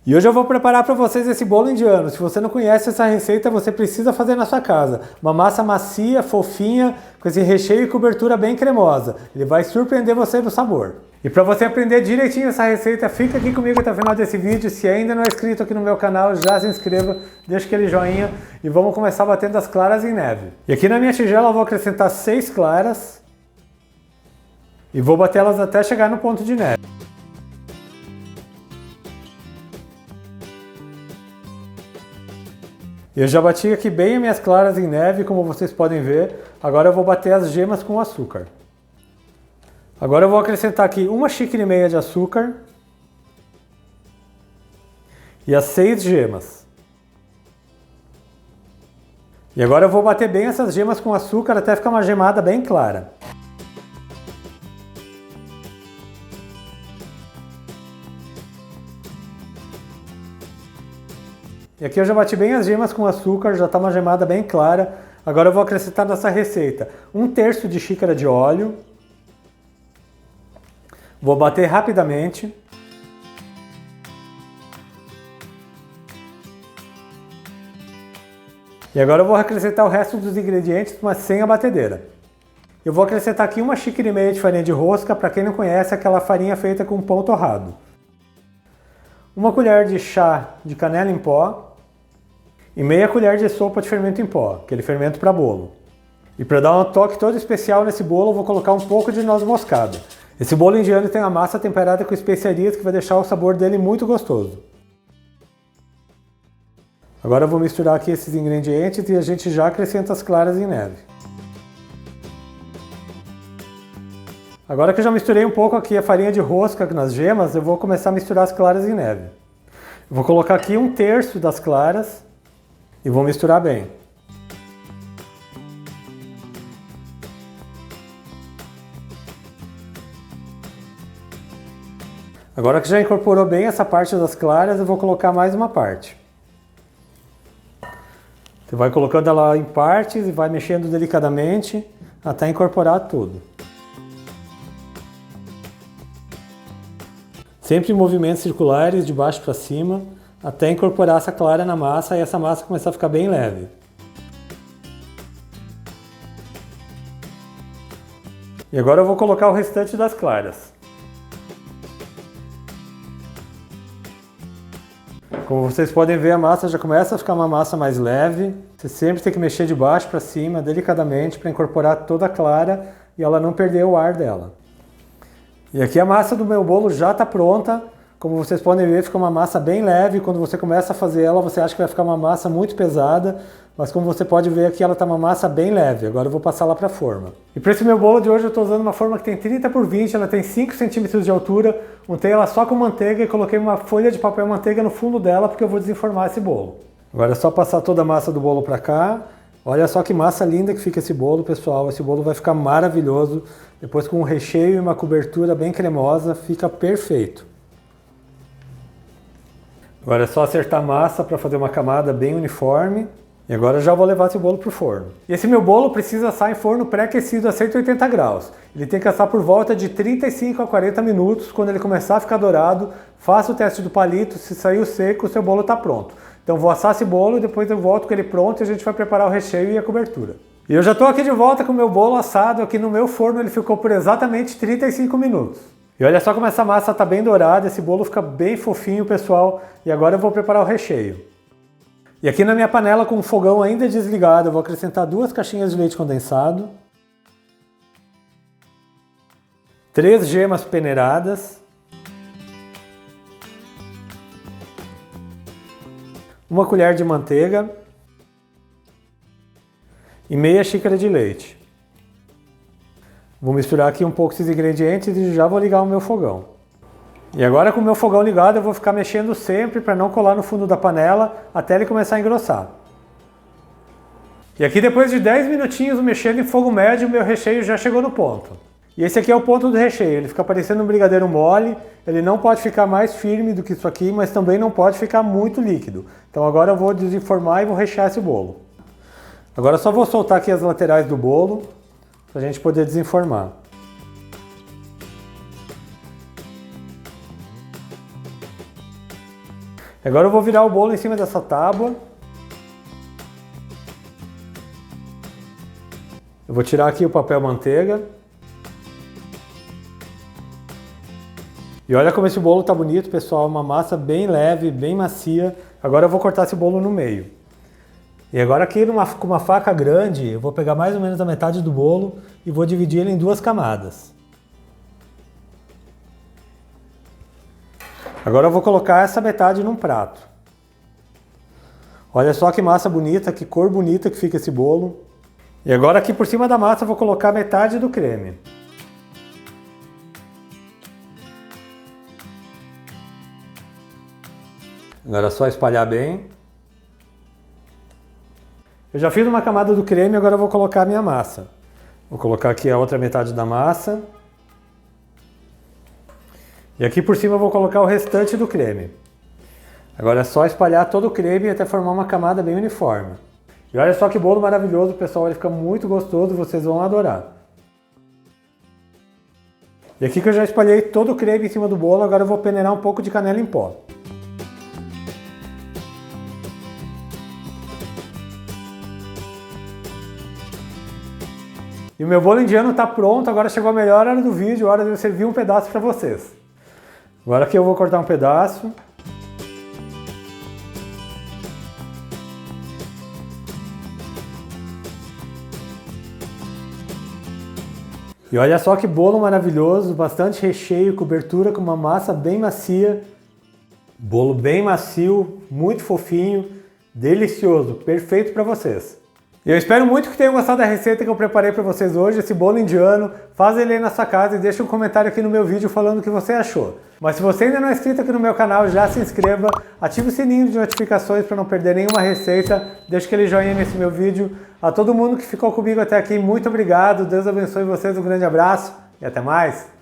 E hoje eu vou preparar para vocês esse bolo indiano. Se você não conhece essa receita, você precisa fazer na sua casa. Uma massa macia, fofinha, com esse recheio e cobertura bem cremosa. Ele vai surpreender você no sabor. E para você aprender direitinho essa receita, fica aqui comigo até o final desse vídeo. Se ainda não é inscrito aqui no meu canal, já se inscreva, deixa aquele joinha e vamos começar batendo as claras em neve. E aqui na minha tigela eu vou acrescentar 6 claras e vou bater elas até chegar no ponto de neve. Eu já bati aqui bem as minhas claras em neve, como vocês podem ver. Agora eu vou bater as gemas com açúcar. Agora eu vou acrescentar aqui 1,5 xícaras de açúcar e as 6 gemas. E agora eu vou bater bem essas gemas com açúcar até ficar uma gemada bem clara. E aqui eu já bati bem as gemas com açúcar, já está uma gemada bem clara. Agora eu vou acrescentar nessa receita 1/3 de xícara de óleo. Vou bater rapidamente. E agora eu vou acrescentar o resto dos ingredientes, mas sem a batedeira. Eu vou acrescentar aqui 1,5 xícaras de farinha de rosca, para quem não conhece, aquela farinha feita com pão torrado. 1 colher de chá de canela em pó. E meia colher de sopa de fermento em pó, aquele fermento para bolo. E para dar um toque todo especial nesse bolo, eu vou colocar um pouco de noz moscada. Esse bolo indiano tem a massa temperada com especiarias que vai deixar o sabor dele muito gostoso. Agora eu vou misturar aqui esses ingredientes e a gente já acrescenta as claras em neve. Agora que eu já misturei um pouco aqui a farinha de rosca nas gemas, eu vou começar a misturar as claras em neve. Eu vou colocar aqui 1/3 das claras e vou misturar bem. Agora que já incorporou bem essa parte das claras, eu vou colocar mais uma parte. Você vai colocando ela em partes e vai mexendo delicadamente até incorporar tudo. Sempre em movimentos circulares, de baixo para cima, até incorporar essa clara na massa e essa massa começar a ficar bem leve. E agora eu vou colocar o restante das claras. Como vocês podem ver, a massa já começa a ficar uma massa mais leve. Você sempre tem que mexer de baixo para cima, delicadamente, para incorporar toda a clara e ela não perder o ar dela. E aqui a massa do meu bolo já está pronta. Como vocês podem ver, fica uma massa bem leve. Quando você começa a fazer ela, você acha que vai ficar uma massa muito pesada. Mas como você pode ver aqui, ela está uma massa bem leve. Agora eu vou passar lá para a forma. E para esse meu bolo de hoje, eu estou usando uma forma que tem 30 por 20. Ela tem 5 centímetros de altura. Untei ela só com manteiga e coloquei uma folha de papel manteiga no fundo dela, porque eu vou desenformar esse bolo. Agora é só passar toda a massa do bolo para cá. Olha só que massa linda que fica esse bolo, pessoal. Esse bolo vai ficar maravilhoso. Depois com um recheio e uma cobertura bem cremosa, fica perfeito. Agora é só acertar a massa para fazer uma camada bem uniforme. E agora já vou levar esse bolo para o forno. E esse meu bolo precisa assar em forno pré-aquecido a 180 graus. Ele tem que assar por volta de 35 a 40 minutos. Quando ele começar a ficar dourado, faça o teste do palito. Se saiu seco, o seu bolo está pronto. Então vou assar esse bolo e depois eu volto com ele pronto e a gente vai preparar o recheio e a cobertura. E eu já estou aqui de volta com o meu bolo assado aqui no meu forno. Ele ficou por exatamente 35 minutos. E olha só como essa massa está bem dourada, esse bolo fica bem fofinho, pessoal. E agora eu vou preparar o recheio. E aqui na minha panela com o fogão ainda desligado, eu vou acrescentar 2 caixinhas de leite condensado, 3 gemas peneiradas, 1 colher de manteiga e meia xícara de leite. Vou misturar aqui um pouco esses ingredientes e já vou ligar o meu fogão. E agora com o meu fogão ligado eu vou ficar mexendo sempre para não colar no fundo da panela até ele começar a engrossar. E aqui depois de 10 minutinhos mexendo em fogo médio, o meu recheio já chegou no ponto. E esse aqui é o ponto do recheio, ele fica parecendo um brigadeiro mole, ele não pode ficar mais firme do que isso aqui, mas também não pode ficar muito líquido. Então agora eu vou desenformar e vou rechear esse bolo. Agora eu só vou soltar aqui as laterais do bolo, para a gente poder desenformar. Agora eu vou virar o bolo em cima dessa tábua. Eu vou tirar aqui o papel manteiga. E olha como esse bolo tá bonito, pessoal, uma massa bem leve, bem macia. Agora eu vou cortar esse bolo no meio. E agora aqui com uma faca grande, eu vou pegar mais ou menos a metade do bolo e vou dividir ele em 2 camadas. Agora eu vou colocar essa metade num prato. Olha só que massa bonita, que cor bonita que fica esse bolo. E agora aqui por cima da massa eu vou colocar metade do creme. Agora é só espalhar bem. Eu já fiz uma camada do creme, agora eu vou colocar a minha massa. Vou colocar aqui a outra metade da massa. E aqui por cima eu vou colocar o restante do creme. Agora é só espalhar todo o creme até formar uma camada bem uniforme. E olha só que bolo maravilhoso, pessoal, ele fica muito gostoso, vocês vão adorar. E aqui que eu já espalhei todo o creme em cima do bolo, agora eu vou peneirar um pouco de canela em pó. E o meu bolo indiano está pronto, agora chegou a melhor hora do vídeo, a hora de eu servir um pedaço para vocês. Agora aqui eu vou cortar um pedaço. E olha só que bolo maravilhoso, bastante recheio, cobertura com uma massa bem macia. Bolo bem macio, muito fofinho, delicioso, perfeito para vocês. Eu espero muito que tenham gostado da receita que eu preparei para vocês hoje, esse bolo indiano. Faz ele aí na sua casa e deixa um comentário aqui no meu vídeo falando o que você achou. Mas se você ainda não é inscrito aqui no meu canal, já se inscreva, ative o sininho de notificações para não perder nenhuma receita, deixa aquele joinha nesse meu vídeo. A todo mundo que ficou comigo até aqui, muito obrigado, Deus abençoe vocês, um grande abraço e até mais!